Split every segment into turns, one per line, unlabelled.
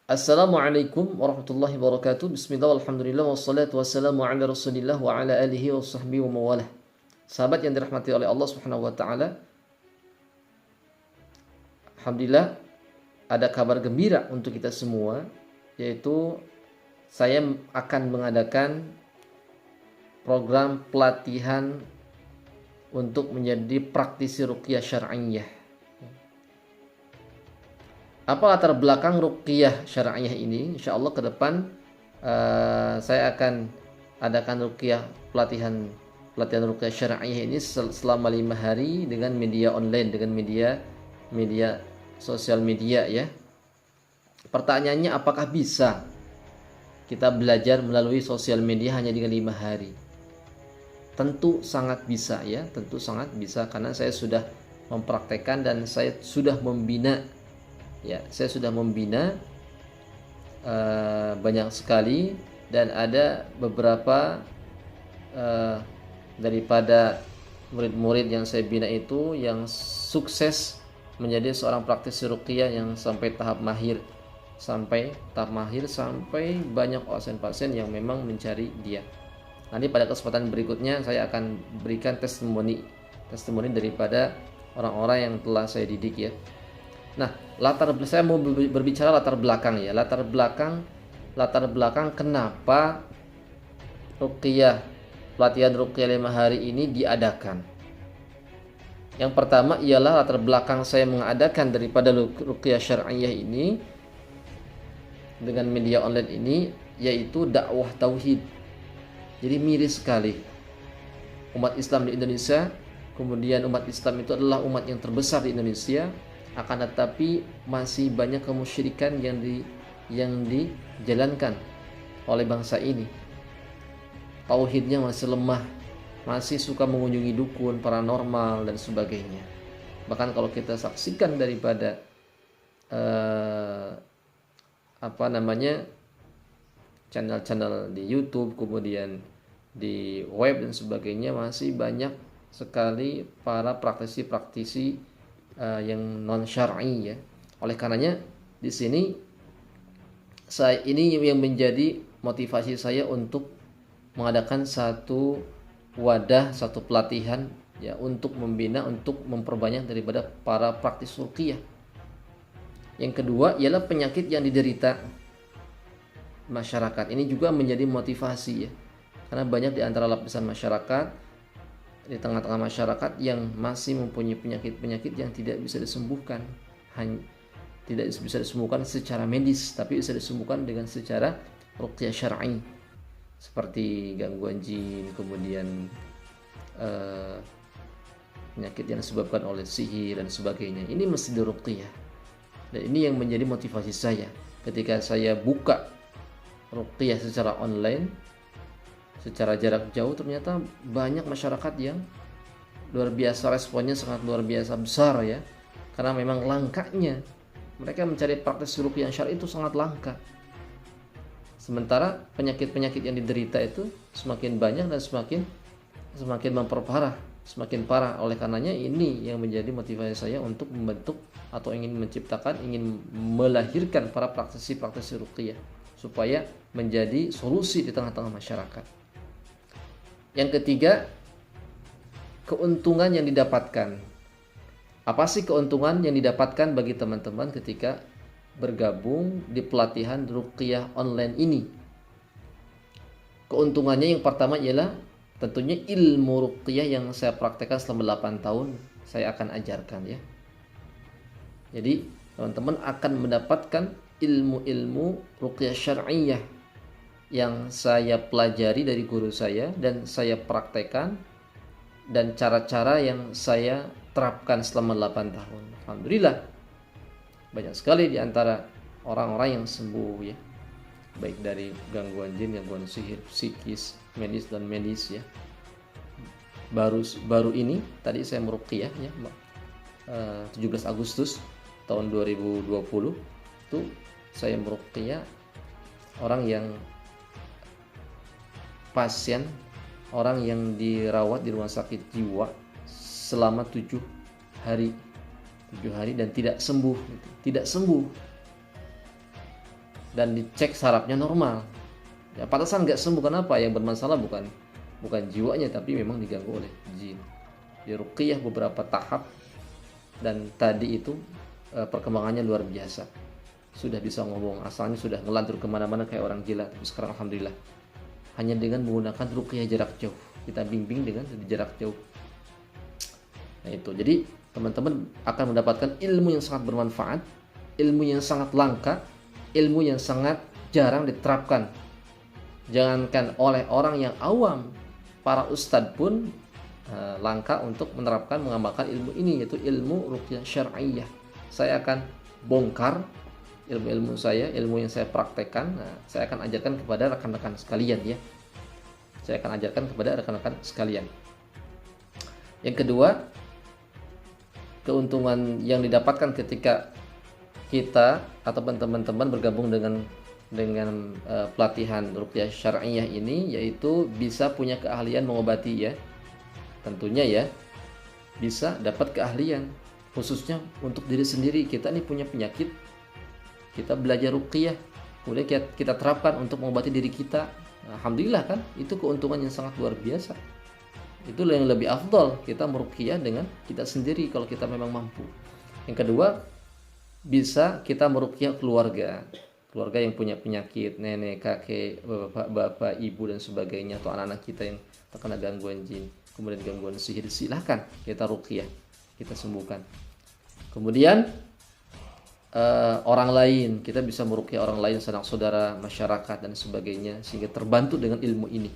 Assalamualaikum warahmatullahi wabarakatuh. Bismillah, alhamdulillah, wassalatu wassalamu ala rasulillah wa ala alihi wa sahbihi wa mawalah. Sahabat yang dirahmati oleh Allah subhanahu wa ta'ala, alhamdulillah ada kabar gembira untuk kita semua, yaitu saya akan mengadakan program pelatihan untuk menjadi praktisi ruqyah syar'iyyah. Apa latar belakang ruqyah syar'iyyah ini? Insya Allah ke depan saya akan adakan pelatihan ruqyah syar'iyyah ini selama 5 hari dengan media online, dengan media sosial media ya. Pertanyaannya, apakah bisa kita belajar melalui sosial media hanya dengan 5 hari? Tentu sangat bisa ya, tentu sangat bisa, karena saya sudah mempraktekkan dan saya sudah membina. Ya, saya sudah membina banyak sekali, dan ada beberapa daripada murid-murid yang saya bina itu yang sukses menjadi seorang praktisi ruqyah yang sampai tahap mahir, sampai banyak pasien-pasien yang memang mencari dia. Nanti pada kesempatan berikutnya saya akan berikan testimoni daripada orang-orang yang telah saya didik ya. Nah, saya mau berbicara latar belakang ya. Latar belakang kenapa pelatihan ruqyah 5 hari ini diadakan. Yang pertama ialah latar belakang saya mengadakan daripada ruqyah syar'iyyah ini dengan media online ini, yaitu dakwah tauhid. Jadi miris sekali umat Islam di Indonesia. Kemudian umat Islam itu adalah umat yang terbesar di Indonesia, akan tetapi masih banyak kemusyrikan yang dijalankan oleh bangsa ini. Tauhidnya masih lemah, masih suka mengunjungi dukun, paranormal dan sebagainya. Bahkan kalau kita saksikan daripada channel-channel di YouTube, kemudian di web dan sebagainya, masih banyak sekali para praktisi yang non syar'i ya. Oleh karenanya di sini ini yang menjadi motivasi saya untuk mengadakan satu wadah, satu pelatihan ya, untuk membina, untuk memperbanyak daripada para praktis ruqyah. Yang kedua ialah penyakit yang diderita masyarakat. Ini juga menjadi motivasi ya, karena banyak di antara lapisan masyarakat, di tengah-tengah masyarakat yang masih mempunyai penyakit-penyakit yang tidak bisa disembuhkan, tidak bisa disembuhkan secara medis, tapi bisa disembuhkan dengan secara ruqyah syar'i, seperti gangguan jin, kemudian penyakit yang disebabkan oleh sihir dan sebagainya. Ini mesti diruqyah, dan ini yang menjadi motivasi saya ketika saya buka ruqyah secara online, secara jarak jauh. Ternyata banyak masyarakat yang luar biasa, responnya sangat luar biasa besar ya, karena memang langkanya mereka mencari praktis ruqyah syar'i itu sangat langka. Sementara penyakit-penyakit yang diderita itu semakin banyak dan semakin memperparah, semakin parah. Oleh karenanya ini yang menjadi motivasi saya untuk membentuk atau ingin melahirkan para praktisi ruqyah supaya menjadi solusi di tengah-tengah masyarakat. Yang ketiga, keuntungan yang didapatkan. Apa sih keuntungan yang didapatkan bagi teman-teman ketika bergabung di pelatihan ruqyah online ini? Keuntungannya yang pertama ialah tentunya ilmu ruqyah yang saya praktekkan selama 8 tahun saya akan ajarkan ya. Jadi teman-teman akan mendapatkan ilmu-ilmu ruqyah syar'iyyah yang saya pelajari dari guru saya dan saya praktekkan, dan cara-cara yang saya terapkan selama 8 tahun. Alhamdulillah banyak sekali di antara orang-orang yang sembuh ya, baik dari gangguan jin, gangguan sihir, psikis, medis dan medis ya. Baru ini tadi saya meruqyah ya, 17 Agustus tahun 2020 itu saya meruqyah orang yang dirawat di rumah sakit jiwa selama 7 hari dan tidak sembuh. dan dicek sarafnya normal. Ya pantasan nggak sembuh, kenapa? Yang bermasalah bukan jiwanya, tapi memang diganggu oleh jin. Di ruqyah beberapa tahap, dan tadi itu perkembangannya luar biasa. Sudah bisa ngomong, asalnya sudah ngelantur kemana-mana kayak orang gila. Tapi sekarang alhamdulillah hanya dengan menggunakan ruqyah jarak jauh, kita bimbing dengan jarak jauh. Nah itu, jadi teman-teman akan mendapatkan ilmu yang sangat bermanfaat, ilmu yang sangat langka, ilmu yang sangat jarang diterapkan. Jangankan oleh orang yang awam, para ustadz pun langka untuk menerapkan, mengamalkan ilmu ini, yaitu ilmu ruqyah syar'iyyah. Saya akan bongkar ilmu-ilmu saya, ilmu yang saya praktekkan. Saya akan ajarkan kepada rekan-rekan sekalian ya. Saya akan ajarkan kepada rekan-rekan sekalian. Yang kedua, keuntungan yang didapatkan ketika kita atau teman-teman bergabung dengan pelatihan ruqyah syar'iyyah ini, yaitu bisa punya keahlian mengobati ya. Tentunya ya, bisa dapat keahlian khususnya untuk diri sendiri. Kita nih punya penyakit, kita belajar ruqyah, kemudian kita terapkan untuk mengobati diri kita. Alhamdulillah kan, itu keuntungan yang sangat luar biasa. Itulah yang lebih afdal, kita meruqyah dengan kita sendiri kalau kita memang mampu. Yang kedua, bisa kita meruqyah keluarga yang punya penyakit, nenek, kakek, bapak, ibu dan sebagainya, atau anak-anak kita yang terkena gangguan jin, kemudian gangguan sihir, silahkan kita ruqyah, kita sembuhkan. Kemudian orang lain, kita bisa meruqyah orang lain, sanak saudara, masyarakat dan sebagainya, sehingga terbantu dengan ilmu ini.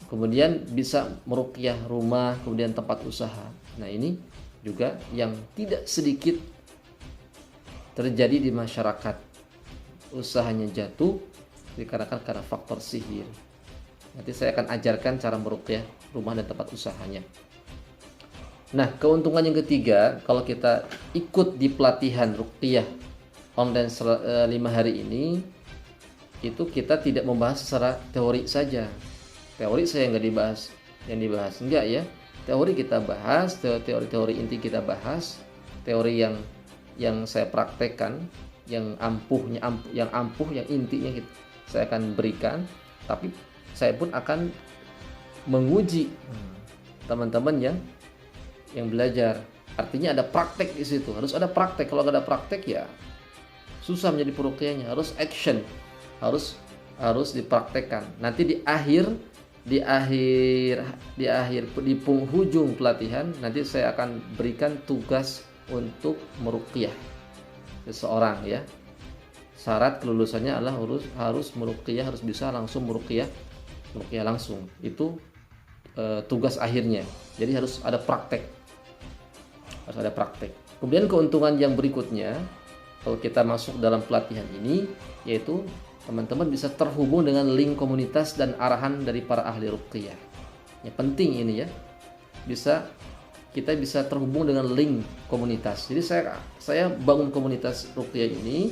Kemudian bisa meruqyah rumah, kemudian tempat usaha. Nah ini juga yang tidak sedikit terjadi di masyarakat, usahanya jatuh dikarenakan karena faktor sihir. Nanti saya akan ajarkan cara meruqyah rumah dan tempat usahanya. Nah, keuntungan yang ketiga, kalau kita ikut di pelatihan ruqyah online 5 hari ini, itu kita tidak membahas secara teori saja. Teori saya nggak dibahas, yang dibahas enggak ya. Teori kita bahas, teori-teori inti kita bahas, teori yang saya praktekkan, yang intinya saya akan berikan, tapi saya pun akan menguji teman-teman yang belajar. Artinya ada praktek di situ, harus ada praktek. Kalau nggak ada praktek ya susah menjadi peruqyahnya, harus action, harus dipraktekkan. Nanti di penghujung pelatihan nanti saya akan berikan tugas untuk meruqyah seseorang ya. Syarat kelulusannya adalah harus meruqyah, harus bisa langsung meruqyah langsung. Itu tugas akhirnya. Jadi harus ada praktek. Kemudian keuntungan yang berikutnya, kalau kita masuk dalam pelatihan ini, yaitu teman-teman bisa terhubung dengan link komunitas dan arahan dari para ahli ruqyah. Yang penting ini ya, kita bisa terhubung dengan link komunitas. Jadi saya bangun komunitas ruqyah ini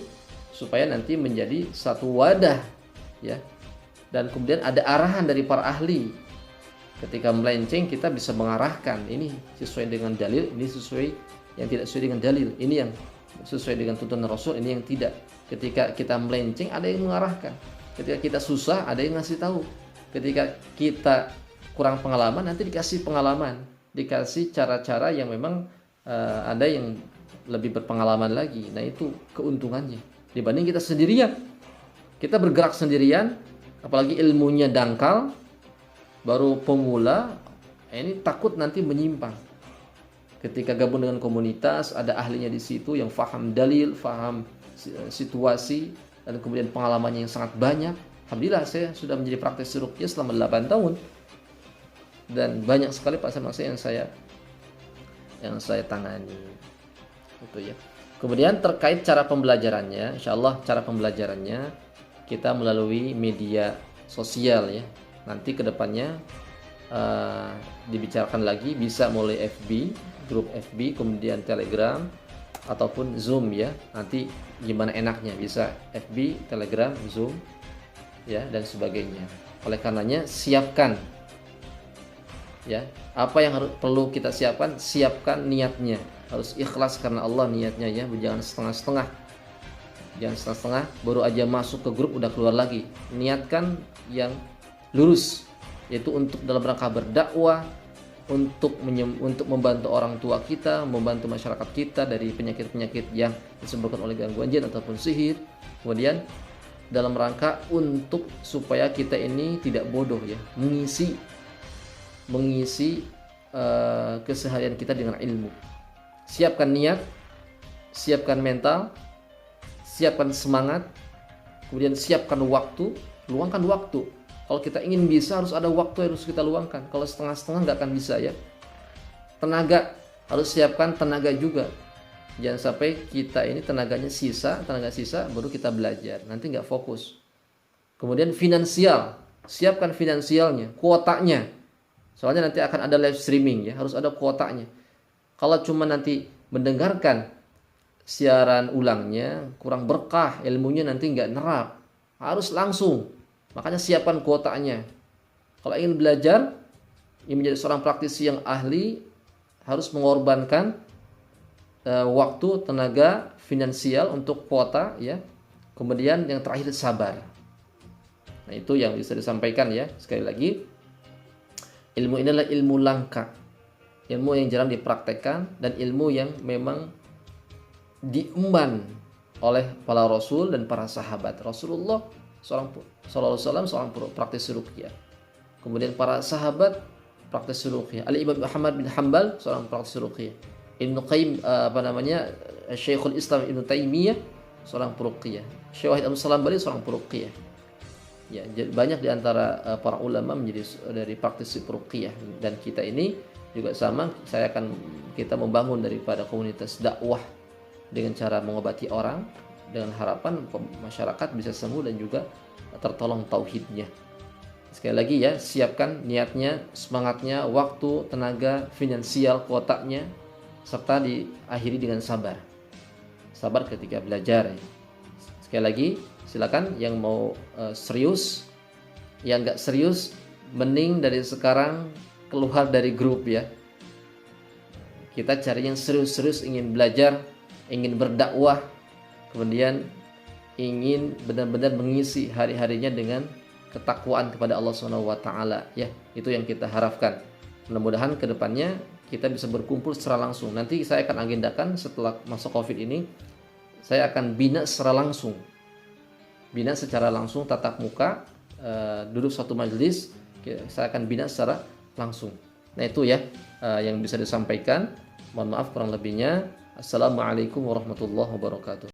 supaya nanti menjadi satu wadah ya, dan kemudian ada arahan dari para ahli. Ketika melenceng kita bisa mengarahkan, ini sesuai dengan dalil, ini sesuai, yang tidak sesuai dengan dalil, ini yang sesuai dengan tuntunan Rasul, ini yang tidak. Ketika kita melenceng ada yang mengarahkan, ketika kita susah ada yang ngasih tahu, ketika kita kurang pengalaman nanti dikasih pengalaman, dikasih cara-cara yang memang ada yang lebih berpengalaman lagi. Nah itu keuntungannya dibanding kita sendirian. Kita bergerak sendirian, apalagi ilmunya dangkal, baru pemula, ini takut nanti menyimpang. Ketika gabung dengan komunitas, ada ahlinya di situ yang faham dalil, faham situasi, dan kemudian pengalamannya yang sangat banyak. Alhamdulillah saya sudah menjadi praktisi ruqyah selama 8 tahun, dan banyak sekali pasien-pasien yang saya tangani. Itu ya. Kemudian terkait cara pembelajarannya, insyaallah cara pembelajarannya kita melalui media sosial ya. Nanti kedepannya dibicarakan lagi, bisa mulai FB, grup FB, kemudian Telegram ataupun Zoom ya. Nanti gimana enaknya, bisa FB, Telegram, Zoom ya dan sebagainya. Oleh karenanya siapkan ya, apa yang perlu kita siapkan niatnya, harus ikhlas karena Allah niatnya ya, jangan setengah-setengah. Jangan setengah-setengah baru aja masuk ke grup udah keluar lagi. Niatkan yang lurus, yaitu untuk dalam rangka berdakwah, untuk membantu orang tua kita, membantu masyarakat kita dari penyakit-penyakit yang disebabkan oleh gangguan jin ataupun sihir. Kemudian dalam rangka untuk supaya kita ini tidak bodoh ya, mengisi keseharian kita dengan ilmu. Siapkan niat, siapkan mental, siapkan semangat, kemudian siapkan waktu, luangkan waktu. Kalau kita ingin bisa harus ada waktu yang harus kita luangkan. Kalau setengah-setengah nggak akan bisa ya. Tenaga, harus siapkan tenaga juga. Jangan sampai kita ini tenaga sisa baru kita belajar. Nanti nggak fokus. Kemudian finansial, siapkan finansialnya, kuotanya. Soalnya nanti akan ada live streaming ya, harus ada kuotanya. Kalau cuma nanti mendengarkan siaran ulangnya, kurang berkah, ilmunya nanti nggak nerap. Harus langsung. Makanya siapkan kuotanya. Kalau ingin belajar, ingin menjadi seorang praktisi yang ahli, harus mengorbankan waktu, tenaga, finansial untuk kuota ya. Kemudian yang terakhir sabar. Nah, itu yang bisa disampaikan ya. Sekali lagi, ilmu ini adalah ilmu langka. Ilmu yang jarang dipraktekkan dan ilmu yang memang diemban oleh para rasul dan para sahabat. Rasulullah seorang praktisi ruqyah. Kemudian para sahabat praktisi ruqyah. Al-Imam Ahmad bin Hanbal seorang praktisi ruqyah. Ibnu Qayyim Syekhul Islam Ibnu Taimiyah seorang peruqyah. Syekh Wahid Al-Salambali seorang peruqyah. Ya, banyak di antara para ulama menjadi dari praktisi peruqyah, dan kita ini juga sama. Kita membangun daripada komunitas dakwah dengan cara mengobati orang, dengan harapan masyarakat bisa sembuh dan juga tertolong tauhidnya. Sekali lagi ya, siapkan niatnya, semangatnya, waktu, tenaga, finansial, kuotanya, serta diakhiri dengan sabar. Sabar ketika belajar ya. Sekali lagi, silakan yang mau serius, yang nggak serius, mending dari sekarang keluar dari grup ya. Kita cari yang serius-serius, ingin belajar, ingin berdakwah, kemudian ingin benar-benar mengisi hari-harinya dengan ketakwaan kepada Allah SWT ya. Itu yang kita harapkan. Mudah-mudahan kedepannya kita bisa berkumpul secara langsung. Nanti saya akan agendakan setelah masa Covid ini, saya akan bina secara langsung. Bina secara langsung tatap muka, duduk satu majelis, saya akan bina secara langsung. Nah itu ya yang bisa disampaikan. Mohon maaf kurang lebihnya. Assalamualaikum warahmatullahi wabarakatuh.